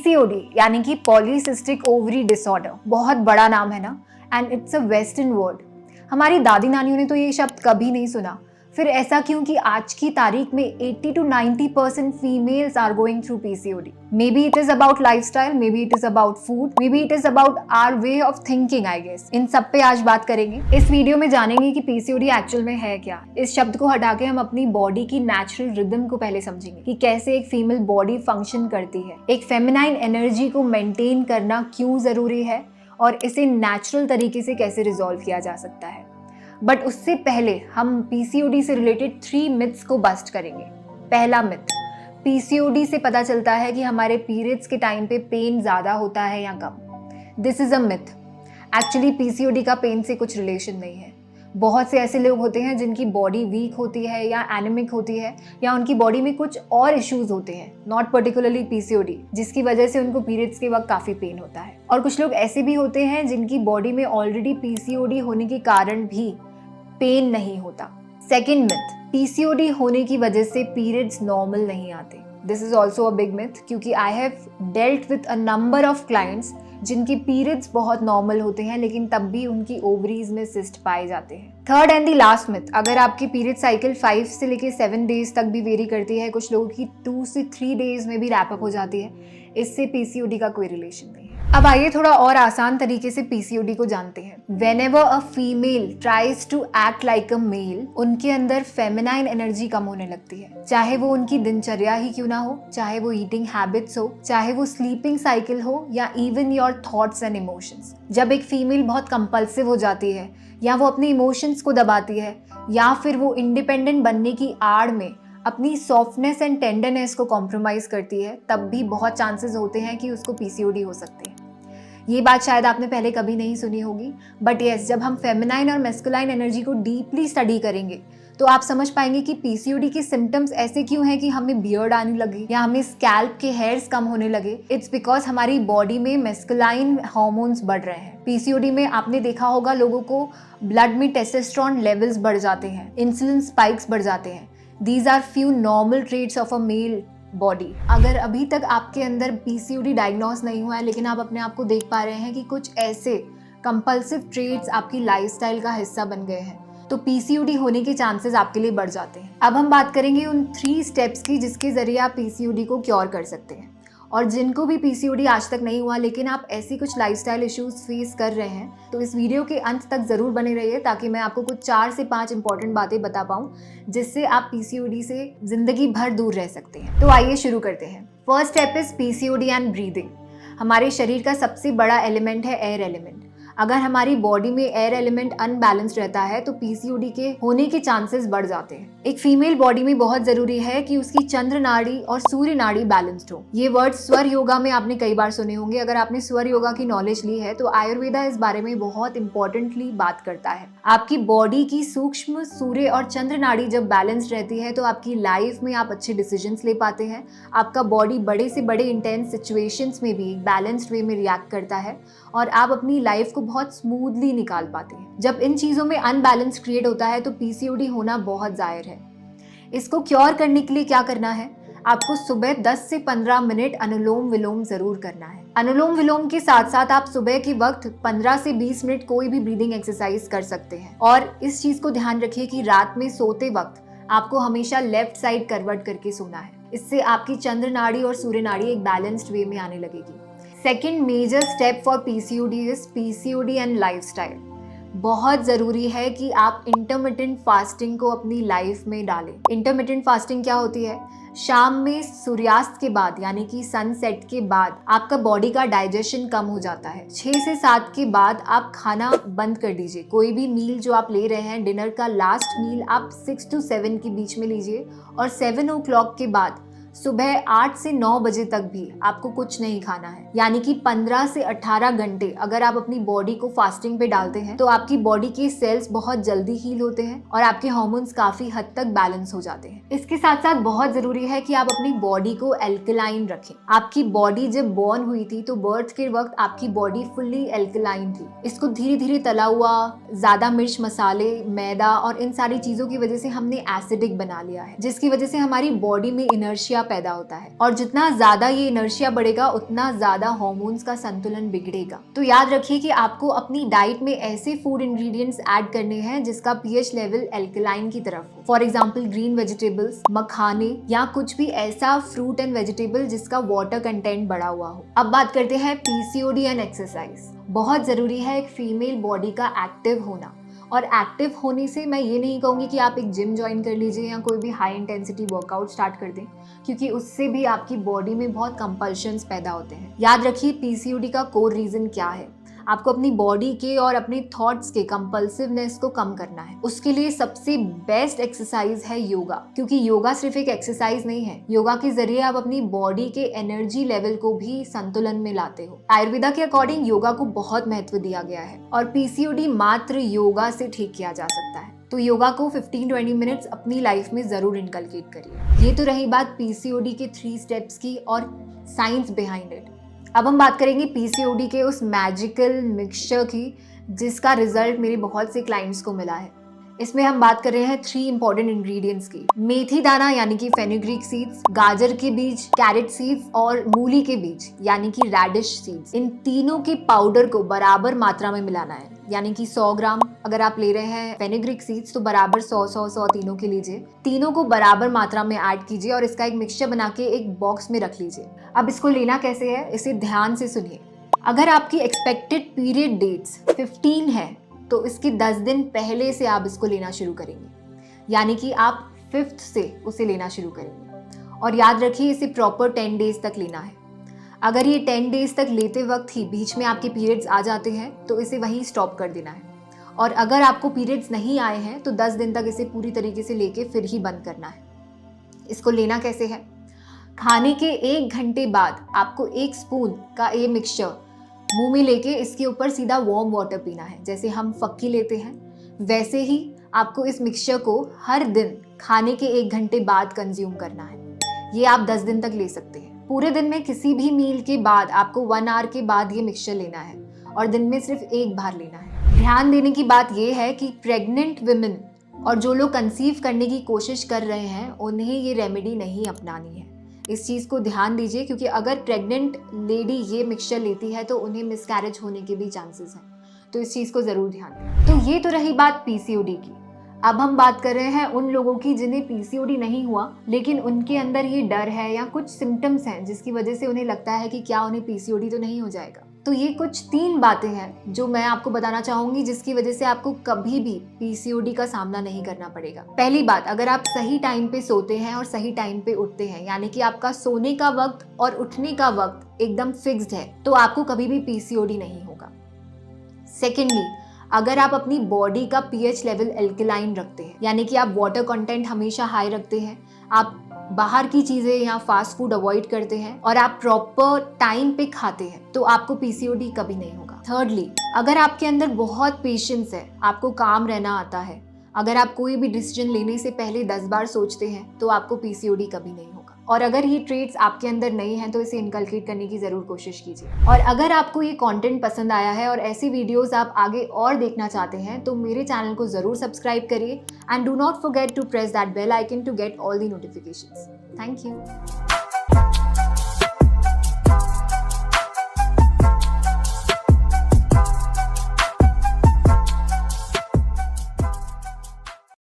PCOD यानी कि polycystic ovary disorder, बहुत बड़ा नाम है ना, and it's a western word. हमारी दादी नानियों ने तो ये शब्द कभी नहीं सुना। फिर ऐसा क्यों कि आज की तारीख में 80 to 90% females are going through PCOD. Maybe it is about lifestyle, maybe it is about food, maybe it is about our way of thinking, I guess. इन सब पे आज बात करेंगे। इस वीडियो में जानेंगे कि पीसीओडी एक्चुअल में है क्या। इस शब्द को हटा के हम अपनी बॉडी की नेचुरल रिदम को पहले समझेंगे कि कैसे एक फीमेल बॉडी फंक्शन करती है, एक फेमिनाइन एनर्जी को मेंटेन करना क्यों जरूरी है और इसे नेचुरल तरीके से कैसे रिजॉल्व किया जा सकता है। बट उससे पहले हम पीसीओडी से रिलेटेड 3 मिथ्स को बस्ट करेंगे। पहला मिथ, पीसीओडी से पता चलता है कि हमारे पीरियड्स के टाइम पे पेन ज़्यादा होता है या कम। This is a myth. Actually PCOD का पेन से कुछ रिलेशन नहीं है। बहुत से ऐसे लोग होते हैं जिनकी बॉडी वीक होती है या एनीमिक होती है या उनकी बॉडी में कुछ और इश्यूज होते हैं, नॉट पर्टिकुलरली पीसीओडी, जिसकी वजह से उनको पीरियड्स के वक्त काफ़ी पेन होता है। और कुछ लोग ऐसे भी होते हैं जिनकी बॉडी में ऑलरेडी पीसीओडी होने के कारण भी पेन नहीं होता। सेकेंड मिथ, पीसीओडी होने की वजह से पीरियड्स नॉर्मल नहीं आते। This is also a big myth, क्योंकि I have dealt with a number of clients जिनके पीरियड्स बहुत नॉर्मल होते हैं लेकिन तब भी उनकी ओवरीज में सिस्ट पाए जाते हैं। Third and the last myth, अगर आपकी पीरियड साइकिल 5 से लेके 7 डेज तक भी वेरी करती है, कुछ लोगों की 2 से 3 डेज में भी रैप अप हो जाती है, इससे पीसीओडी का कोई रिलेशन नहीं है। अब आइए थोड़ा और आसान तरीके से पीसीओडी को जानते हैं। Whenever a female tries to act like a male, उनके अंदर फेमिनाइन एनर्जी कम होने लगती है, चाहे वो उनकी दिनचर्या ही क्यों ना हो, चाहे वो ईटिंग हैबिट्स हो, चाहे वो स्लीपिंग साइकिल हो या even your thoughts and emotions. जब एक फीमेल बहुत कंपल्सिव हो जाती है या वो अपने इमोशंस को दबाती है या फिर वो इंडिपेंडेंट बनने की आड़ में अपनी सॉफ्टनेस एंड टेंडरनेस को कॉम्प्रोमाइज करती है, तब भी बहुत चांसेस होते हैं कि उसको पीसीओडी हो सकते हैं। ये बात शायद आपने पहले कभी नहीं सुनी होगी, बट यस, जब हम फेमिनाइन और मैस्कुलाइन एनर्जी को डीपली स्टडी करेंगे तो आप समझ पाएंगे कि पीसीओडी के सिम्टम्स ऐसे क्यों हैं कि हमें बियर्ड आने लगे या हमें स्कैल्प के हेयर्स कम होने लगे। इट्स बिकॉज हमारी बॉडी में मैस्कुलाइन हार्मोन्स बढ़ रहे हैं। पीसीओडी में आपने देखा होगा लोगों को ब्लड में टेस्टोस्टेरोन लेवल्स बढ़ जाते हैं, इंसुलिन स्पाइक्स बढ़ जाते हैं। These are few normal traits of a male body. अगर अभी तक आपके अंदर पीसीओडी डायग्नोस नहीं हुआ है लेकिन आप अपने आप को देख पा रहे हैं कि कुछ ऐसे कंपल्सिव ट्रेट्स आपकी लाइफस्टाइल का हिस्सा बन गए हैं, तो पीसीओडी होने के चांसेस आपके लिए बढ़ जाते हैं। अब हम बात करेंगे उन 3 स्टेप्स की जिसके जरिए आप पीसीओडी को क्योर कर सकते हैं। और जिनको भी पीसीओडी आज तक नहीं हुआ लेकिन आप ऐसी कुछ लाइफस्टाइल इश्यूज फेस कर रहे हैं, तो इस वीडियो के अंत तक जरूर बने रहिए ताकि मैं आपको कुछ 4 से 5 इंपॉर्टेंट बातें बता पाऊं जिससे आप पीसीओडी से जिंदगी भर दूर रह सकते हैं। तो आइए शुरू करते हैं। First step is PCOD and breathing. हमारे शरीर का सबसे बड़ा एलिमेंट है एयर एलिमेंट। अगर हमारी बॉडी में एयर एलिमेंट अनबैलेंस्ड रहता है तो पीसीओडी के होने के चांसेस बढ़ जाते हैं। एक फीमेल बॉडी में बहुत जरूरी है कि उसकी चंद्र नाड़ी और सूर्य नाड़ी बैलेंस्ड हो। ये वर्ड स्वर योगा में आपने कई बार सुने होंगे। अगर आपने स्वर योगा की नॉलेज ली है तो आयुर्वेदा इस बारे में बहुत इंपॉर्टेंटली बात करता है। आपकी बॉडी की सूक्ष्म सूर्य और चंद्र नाड़ी जब बैलेंस्ड रहती है तो आपकी लाइफ में आप अच्छे डिसीजंस ले पाते हैं। आपका बॉडी बड़े से बड़े इंटेंस सिचुएशंस में भी बैलेंस्ड वे में रिएक्ट करता है और आप अपनी लाइफ को बहुत स्मूथली निकाल पाते हैं। जब इन चीजों में अनबैलेंस क्रिएट होता है तो पीसीओडी होना बहुत जाहिर है। इसको क्योर करने के लिए क्या करना है? आपको सुबह 10 से 15 मिनट अनुलोम विलोम जरूर करना है। अनुलोम विलोम के साथ साथ आप सुबह के वक्त 15 से 20 मिनट कोई भी ब्रीदिंग एक्सरसाइज कर सकते हैं। और इस चीज को ध्यान रखिए कि रात में सोते वक्त आपको हमेशा लेफ्ट साइड करवट करके सोना है। इससे आपकी चंद्र नाड़ी और सूर्य नाड़ी एक बैलेंस्ड वे में आने लगेगी। Second major step for PCOD is PCOD and lifestyle. बहुत ज़रूरी है कि आप इंटरमिटेंट फास्टिंग को अपनी लाइफ में डालें। इंटरमिटेंट फास्टिंग क्या होती है? शाम में सूर्यास्त के बाद यानी कि सनसेट के बाद आपका बॉडी का डाइजेशन कम हो जाता है। 6 से 7 के बाद आप खाना बंद कर दीजिए। कोई भी मील जो आप ले रहे हैं, डिनर का लास्ट मील आप 6 to 7 के बीच में लीजिए और 7 o'clock के बाद सुबह 8 से 9 बजे तक भी आपको कुछ नहीं खाना है। यानी कि 15 से 18 घंटे अगर आप अपनी बॉडी को फास्टिंग पे डालते हैं तो आपकी बॉडी के सेल्स बहुत जल्दी हील होते हैं और आपके हार्मोन्स काफी हद तक बैलेंस हो जाते हैं। इसके साथ साथ बहुत जरूरी है कि आप अपनी बॉडी को एल्कलाइन रखें। आपकी बॉडी जब बॉर्न हुई थी तो बर्थ के वक्त आपकी बॉडी फुल्ली एल्कलाइन थी। इसको धीरे धीरे तला हुआ, ज्यादा मिर्च मसाले, मैदा और इन सारी चीजों की वजह से हमने एसिडिक बना लिया है, जिसकी वजह से हमारी बॉडी में इनर्शिया पैदा होता है, और जितना ज्यादा ये इनर्शिया बढ़ेगा उतना ज्यादा हॉर्मोन्स का संतुलन बिगड़ेगा। तो याद रखिए कि आपको अपनी डाइट में ऐसे फूड इंग्रेडिएंट्स ऐड करने हैं जिसका पीएच लेवल एल्कलाइन की तरफ हो। फॉर एग्जाम्पल ग्रीन वेजिटेबल्स, मखाने, या कुछ भी ऐसा फ्रूट एंड वेजिटेबल जिसका वाटर कंटेंट बढ़ा हुआ हो। अब बात करते हैं पीसीओडी एंड एक्सरसाइज। बहुत जरूरी है एक फीमेल बॉडी का एक्टिव होना, और एक्टिव होने से मैं ये नहीं कहूँगी कि आप एक जिम ज्वाइन कर लीजिए या कोई भी हाई इंटेंसिटी वर्कआउट स्टार्ट कर दें, क्योंकि उससे भी आपकी बॉडी में बहुत कंपल्शंस पैदा होते हैं। याद रखिए पीसीओडी का कोर रीजन क्या है। आपको अपनी बॉडी के और अपने थॉट्स के कंपल्सिवनेस को कम करना है। उसके लिए सबसे बेस्ट एक्सरसाइज है योगा, क्योंकि योगा सिर्फ एक एक्सरसाइज नहीं है। योगा के जरिए आप अपनी बॉडी के एनर्जी लेवल को भी संतुलन में लाते हो। आयुर्वेदा के अकॉर्डिंग योगा को बहुत महत्व दिया गया है, और पीसीओडी मात्र योगा से ठीक किया जा सकता है। तो योगा को 15-20 मिनट्स अपनी लाइफ में जरूर इनकलकेट करिए। ये तो रही बात पीसीओडी के 3 स्टेप्स की और साइंस बिहाइंड इट। अब हम बात करेंगे पीसीओडी के उस मैजिकल मिक्सचर की जिसका रिजल्ट मेरे बहुत से क्लाइंट्स को मिला है। इसमें हम बात कर रहे हैं 3 इंपॉर्टेंट इंग्रेडिएंट्स की। मेथी दाना यानी कि फेनुग्रीक सीड्स, गाजर के बीज, कैरेट सीड्स, और मूली के बीज यानी कि रेडिश सीड्स। इन तीनों के पाउडर को बराबर मात्रा में मिलाना है, यानी कि 100 ग्राम अगर आप ले रहे हैं फेनुग्रीक सीड्स तो बराबर 100 तीनों के लीजिए। तीनों को बराबर मात्रा में ऐड कीजिए और इसका एक मिक्सचर बना के एक बॉक्स में रख लीजिए। अब इसको लेना कैसे है, इसे ध्यान से सुनिए। अगर आपकी एक्सपेक्टेड पीरियड डेट्स 15 है तो इसके 10 दिन पहले से आप इसको लेना शुरू करेंगे, यानी कि आप 5th से उसे लेना शुरू करेंगे। और याद रखिए इसे प्रॉपर 10 डेज तक लेना है। अगर ये 10 डेज तक लेते वक्त ही बीच में आपके पीरियड्स आ जाते हैं तो इसे वहीं स्टॉप कर देना है, और अगर आपको पीरियड्स नहीं आए हैं तो 10 दिन तक इसे पूरी तरीके से लेके फिर ही बंद करना है। इसको लेना कैसे है, खाने के 1 घंटे बाद आपको 1 स्पून का ये मिक्सचर मुंह में लेके इसके ऊपर सीधा वार्म वाटर पीना है। जैसे हम फक्की लेते हैं वैसे ही आपको इस मिक्सचर को हर दिन खाने के 1 घंटे बाद कंज्यूम करना है। ये आप 10 दिन तक ले सकते हैं। पूरे दिन में किसी भी मील के बाद आपको 1 आवर के बाद ये मिक्सचर लेना है, और दिन में सिर्फ 1 बार लेना है। ध्यान देने की बात यह है कि प्रेग्नेंट विमेन और जो लोग कंसीव करने की कोशिश कर रहे हैं उन्हें ये रेमेडी नहीं अपनानी है। इस चीज़ को ध्यान दीजिए, क्योंकि अगर प्रेग्नेंट लेडी ये मिक्सचर लेती है तो उन्हें मिसकैरेज होने के भी चांसेस हैं। तो इस चीज़ को ज़रूर ध्यान दें। तो ये तो रही बात पीसीओडी की। अब हम बात कर रहे हैं उन लोगों की जिन्हें पीसीओडी नहीं हुआ लेकिन उनके अंदर ये डर है या कुछ सिम्टम्स हैं जिसकी वजह से उन्हें लगता है कि क्या उन्हें पीसीओडी तो नहीं हो जाएगा। तो ये कुछ 3 बातें हैं जो मैं आपको बताना चाहूंगी जिसकी वजह से आपको कभी भी पीसीओडी का सामना नहीं करना पड़ेगा। पहली बात, अगर आप सही टाइम पे सोते हैं और सही टाइम पे उठते हैं, यानी कि आपका सोने का वक्त और उठने का वक्त एकदम फिक्स्ड है, तो आपको कभी भी पीसीओडी नहीं होगा। सेकेंडली, अगर आप अपनी बॉडी का पीएच लेवल एल्कलाइन रखते हैं, यानी कि आप वाटर कंटेंट हमेशा हाई रखते हैं, आप बाहर की चीजें या फास्ट फूड अवॉइड करते हैं, और आप प्रॉपर टाइम पे खाते हैं, तो आपको पीसीओडी कभी नहीं होगा। थर्डली, अगर आपके अंदर बहुत पेशेंस है, आपको काम रहना आता है, अगर आप कोई भी डिसीजन लेने से पहले 10 बार सोचते हैं, तो आपको पीसीओडी कभी नहीं होगा। और अगर ये ट्रेट्स आपके अंदर नहीं हैं तो इसे इनकलकेट करने की जरूर कोशिश कीजिए। और अगर आपको ये कंटेंट पसंद आया है और ऐसी वीडियोस आप आगे और देखना चाहते हैं तो मेरे चैनल को जरूर सब्सक्राइब करिए, and do not forget to press that bell icon to get all the notifications. Thank you.